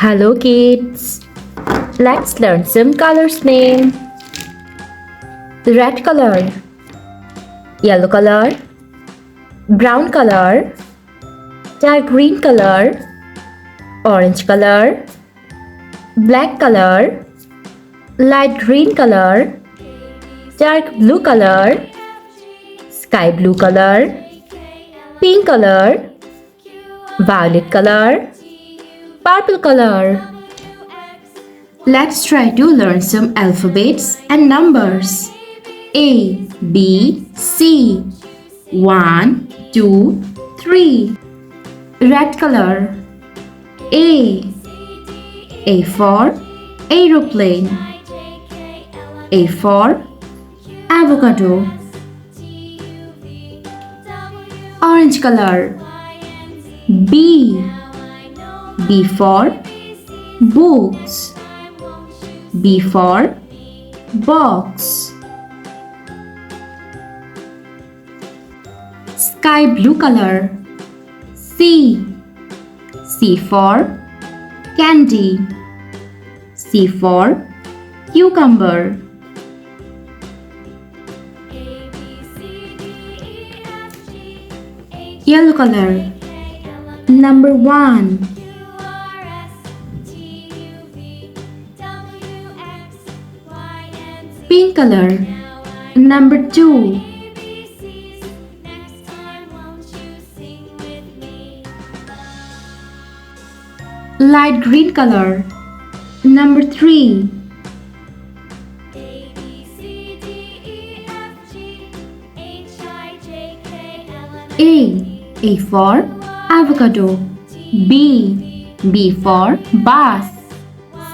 Hello kids, let's learn some colors name. Red color, yellow color, brown color, dark green color, orange color, black color, light green color, dark blue color, sky blue color, pink color, violet color, purple color. Let's try to learn some alphabets and numbers. A, B, C. 1, 2, 3. Red color. A for aeroplane. A for avocado. Orange color. B for books. B for box. Sky blue color. C for candy. C for cucumber. Yellow color. Number 1. Pink color. Number 2. Light green color. Number 3. A for avocado. B for bus.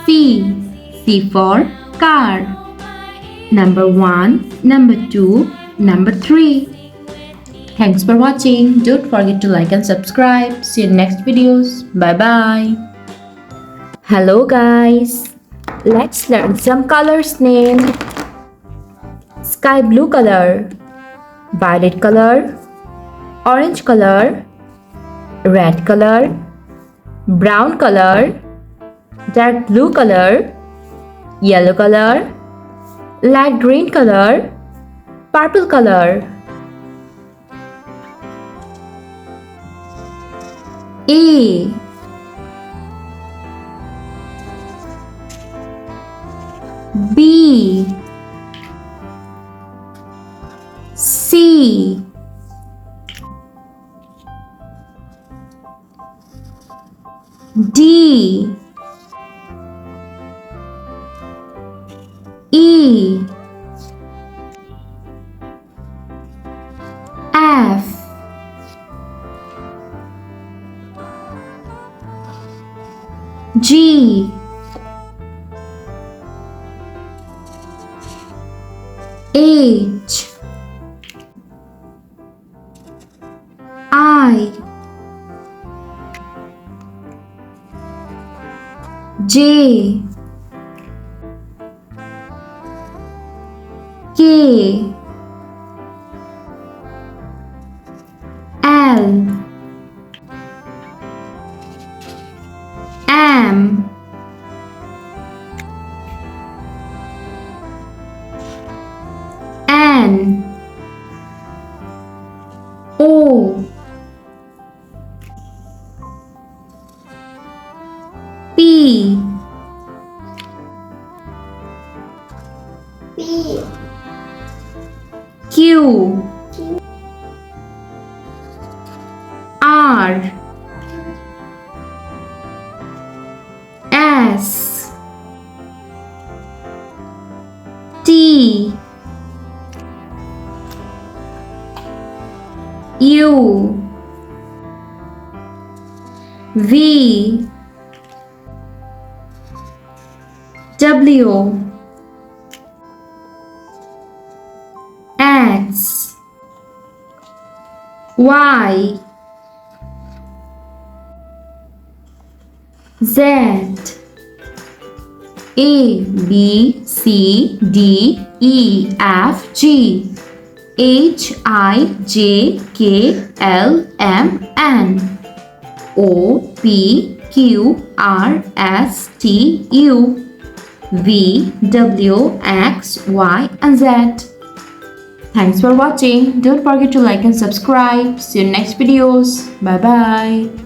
C for car. Number 1, number 2, number 3. Thanks for watching. Don't forget to like and subscribe. See you in next videos. Bye bye. Hello guys. Let's learn some colors name. Sky blue color, violet color, orange color, red color, brown color, dark blue color, yellow color, light green color, purple color. A B C D E F G H I J K L M N O P Q R S T U V W X Y Z A B C D E F G H I J K L M N O P Q R S T U V W X Y and Z. Thanks for watching. Don't forget to like and subscribe. See you in next videos. Bye bye.